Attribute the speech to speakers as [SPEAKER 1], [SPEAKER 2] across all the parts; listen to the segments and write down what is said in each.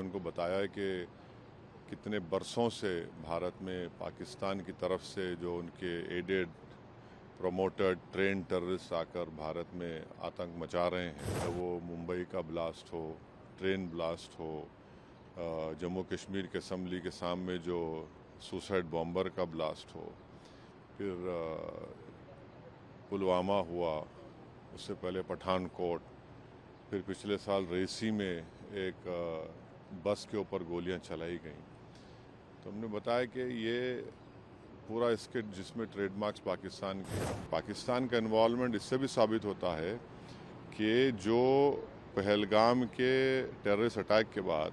[SPEAKER 1] उनको बताया है कि कितने बरसों से भारत में पाकिस्तान की तरफ से जो उनके एडेड प्रमोटेड ट्रेन टेररिस्ट आकर भारत में आतंक मचा रहे हैं, चाहे वो मुंबई का ब्लास्ट हो, ट्रेन ब्लास्ट हो, जम्मू कश्मीर के असम्बली के सामने जो सुसाइड बॉम्बर का ब्लास्ट हो, फिर पुलवामा हुआ, उससे पहले पठानकोट, फिर पिछले साल रेसी में एक बस के ऊपर गोलियां चलाई गईं। तो हमने बताया कि ये पूरा स्किट जिसमें ट्रेडमार्क्स पाकिस्तान का इन्वॉल्वमेंट इससे भी साबित होता है कि जो पहलगाम के टेररिस्ट अटैक के बाद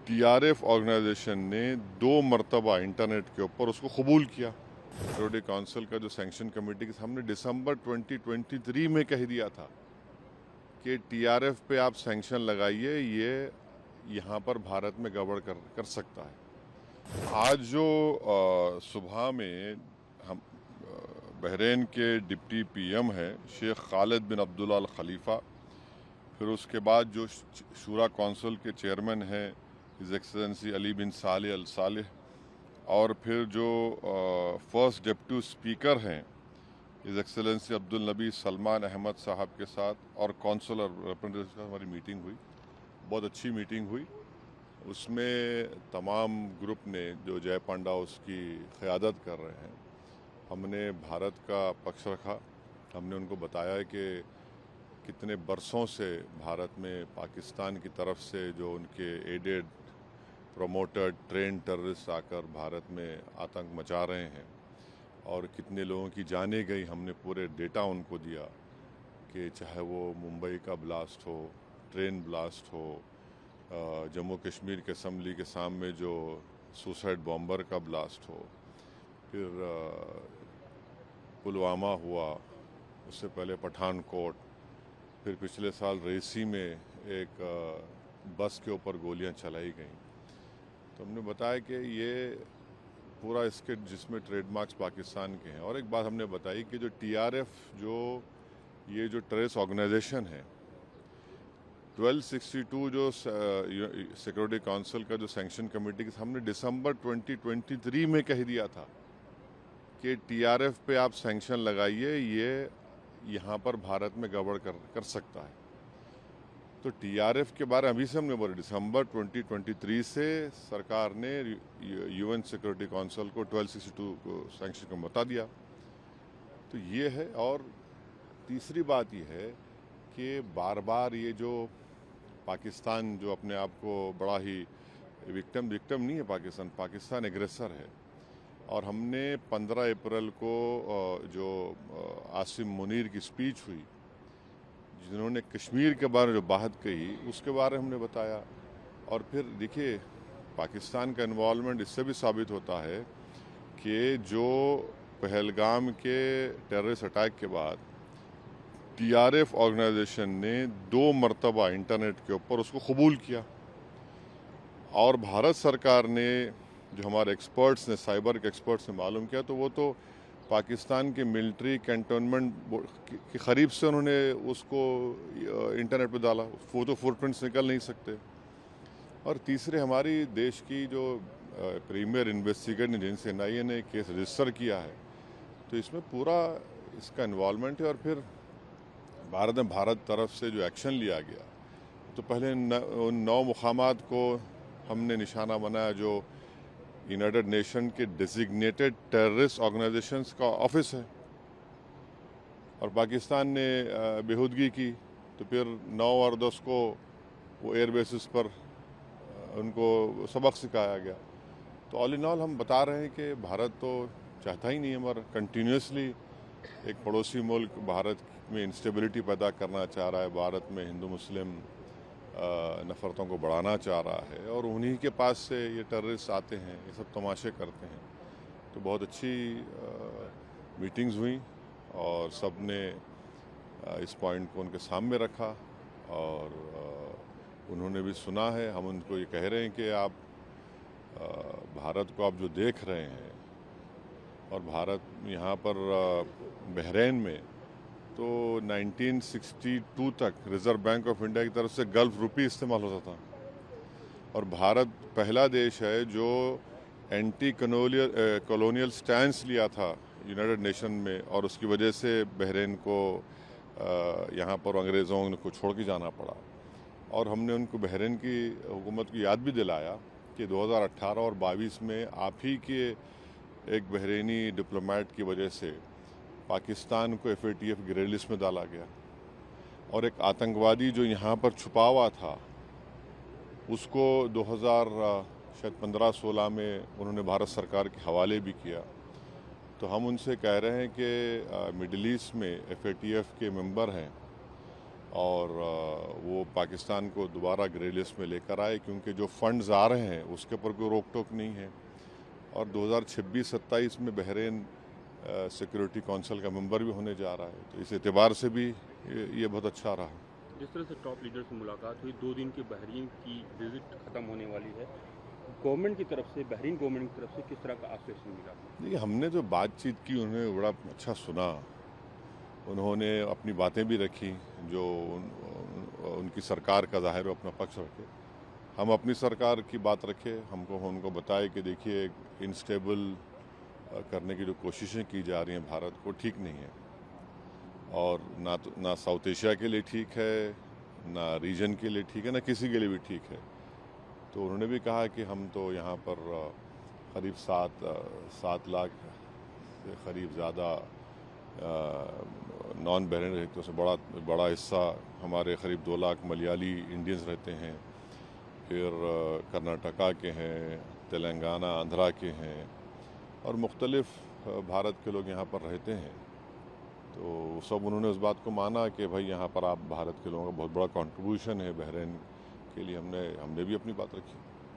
[SPEAKER 1] टीआरएफ ऑर्गेनाइजेशन ने 2 मरतबा इंटरनेट के ऊपर उसको कबूल किया। सिक्योरिटी काउंसिल का जो सैंक्शन कमेटी के सामने दिसंबर 2023 में कह दिया था कि टीआरएफ पे आप सैंक्शन लगाइए, ये यहाँ पर भारत में गड़बड़ कर सकता है। आज जो सुबह में हम बहरीन के डिप्टी पीएम हैं शेख खालिद बिन अब्दुल्ला अल खलीफा, फिर उसके बाद जो शूरा काउंसिल के चेयरमैन हैं हिज एक्सेलेंसी अली बिन सालेह अल सालेह, और फिर जो फर्स्ट डिप्टी स्पीकर हैं हिज एक्सेलेंसी अब्दुल नबी सलमान अहमद साहब के साथ और काउंसिलर रिप्रेजेंटेटिव के साथ हमारी मीटिंग हुई। बहुत अच्छी मीटिंग हुई। उसमें तमाम ग्रुप ने जो जय पांडा उसकी क़यादत कर रहे हैं, हमने भारत का पक्ष रखा। हमने उनको बताया कि कितने बरसों से भारत में पाकिस्तान की तरफ से जो उनके एडेड प्रमोटेड ट्रेन टेररिस्ट आकर भारत में आतंक मचा रहे हैं और कितने लोगों की जानें गई। हमने पूरे डेटा उनको दिया कि चाहे वो मुंबई का ब्लास्ट हो, ट्रेन ब्लास्ट हो, जम्मू कश्मीर के असम्बली के सामने जो सुसाइड बॉम्बर का ब्लास्ट हो, फिर पुलवामा हुआ, उससे पहले पठानकोट, फिर पिछले साल रेसी में एक बस के ऊपर गोलियां चलाई गईं। तो हमने बताया कि ये पूरा स्किट जिसमें ट्रेडमार्क्स पाकिस्तान के हैं। और एक बात हमने बताई कि जो टीआरएफ ये जो टेररिस्ट ऑर्गेनाइजेशन है, 1262 जो सिक्योरिटी काउंसिल का जो सैंक्शन कमेटी के सामने दिसंबर 2023 में कह दिया था कि टीआरएफ पे आप सैंक्शन लगाइए, ये यहाँ पर भारत में गड़बड़ कर सकता है। तो टीआरएफ के बारे में अभी से हमने बोले, दिसंबर 2023 से सरकार ने यूएन सिक्योरिटी काउंसिल को 1262 को सैंक्शन को बता दिया। तो ये है। और तीसरी बात ये है कि बार बार ये जो पाकिस्तान जो अपने आप को बड़ा ही विक्टिम नहीं है, पाकिस्तान एग्रेसर है। और हमने 15 अप्रैल को जो आसिम मुनीर की स्पीच हुई, जिन्होंने कश्मीर के बारे में जो बात कही, उसके बारे में हमने बताया। और फिर देखिए, पाकिस्तान का इन्वॉल्वमेंट इससे भी साबित होता है कि जो पहलगाम के टेररिस्ट अटैक के बाद टीआरएफ ऑर्गेनाइजेशन ने 2 मरतबा इंटरनेट के ऊपर उसको कबूल किया। और भारत सरकार ने, जो हमारे एक्सपर्ट्स ने, साइबर के एक्सपर्ट्स ने मालूम किया, तो वो तो पाकिस्तान के मिलिट्री कैंटोनमेंट के करीब से उन्होंने उसको इंटरनेट पे डाला। वो तो फुटप्रिंट्स निकल नहीं सकते। और तीसरे, हमारी देश की जो प्रीमियर इन्वेस्टिगेटिंग एजेंसी एनआईए ने केस रजिस्टर किया है, तो इसमें पूरा इसका इन्वॉल्वमेंट है। और फिर भारत तरफ से जो एक्शन लिया गया, तो पहले उन 9 मुकामात को हमने निशाना बनाया जो यूनाइटेड नेशन के डेजिग्नेटेड टेररिस्ट ऑर्गेनाइजेशंस का ऑफिस है, और पाकिस्तान ने बेहूदगी की। तो फिर 9 और 10 को वो एयर बेसिस पर उनको सबक सिखाया गया। तो ऑल इन ऑल हम बता रहे हैं कि भारत तो चाहता ही नहीं है, मगर कंटिन्यूसली एक पड़ोसी मुल्क भारत में इंस्टेबिलिटी पैदा करना चाह रहा है, भारत में हिंदू मुस्लिम नफ़रतों को बढ़ाना चाह रहा है, और उन्हीं के पास से ये टेररिस्ट आते हैं, ये सब तमाशे करते हैं। तो बहुत अच्छी मीटिंग्स हुई और सब ने इस पॉइंट को उनके सामने रखा, और उन्होंने भी सुना है। हम उनको ये कह रहे हैं कि आप भारत को आप जो देख रहे हैं, और भारत यहाँ पर बहरीन में तो 1962 तक रिज़र्व बैंक ऑफ इंडिया की तरफ से गल्फ रुपी इस्तेमाल होता था। और भारत पहला देश है जो एंटी कॉलोनियल स्टैंस लिया था यूनाइटेड नेशन में, और उसकी वजह से बहरीन को यहाँ पर अंग्रेज़ों को छोड़ के जाना पड़ा। और हमने उनको बहरीन की हुकूमत को याद भी दिलाया कि 2018 और 22 में आप ही के एक बहरीनी डिप्लोमेट की वजह से पाकिस्तान को FATF ग्रे लिस्ट में डाला गया, और एक आतंकवादी जो यहाँ पर छुपा हुआ था उसको 2015-16 में उन्होंने भारत सरकार के हवाले भी किया। तो हम उनसे कह रहे हैं कि मिडिल ईस्ट में FATF के मेंबर हैं और वो पाकिस्तान को दोबारा ग्रे लिस्ट में लेकर आए, क्योंकि जो फंड्स आ रहे हैं उसके ऊपर कोई रोक टोक नहीं है। और 2026-27 में बहरीन सिक्योरिटी काउंसिल का मेंबर भी होने जा रहा है, तो इस एतबार से भी ये बहुत अच्छा रहा।
[SPEAKER 2] जिस तरह से टॉप लीडर से मुलाकात हुई, 2 दिन की बहरीन की विजिट ख़त्म होने वाली है, गवर्नमेंट की तरफ से, बहरीन गवर्नमेंट की तरफ से किस तरह का आश्वासन मिला?
[SPEAKER 1] देखिए, हमने जो बातचीत की उन्होंने बड़ा अच्छा सुना, उन्होंने अपनी बातें भी रखी जो उनकी सरकार का ज़ाहिर अपना पक्ष रखे, हम अपनी सरकार की बात रखे। उनको बताए कि देखिए इंस्टेबल करने की जो कोशिशें की जा रही हैं भारत को, ठीक नहीं है, और ना साउथ एशिया के लिए ठीक है, ना रीजन के लिए ठीक है, ना किसी के लिए भी ठीक है। तो उन्होंने भी कहा कि हम तो यहाँ पर करीब 7 लाख से करीब ज़्यादा नॉन बहरीन रहते हैं, उससे बड़ा हिस्सा हमारे करीब 2 लाख मलयाली इंडियंस रहते हैं, फिर कर्नाटका के हैं, तेलंगाना आंध्रा के हैं, और मुख्तलिफ भारत के लोग यहाँ पर रहते हैं। तो सब उन्होंने उस बात को माना कि भाई यहाँ पर आप भारत के लोगों का बहुत बड़ा कंट्रीब्यूशन है बहरीन के लिए। हमने भी अपनी बात रखी।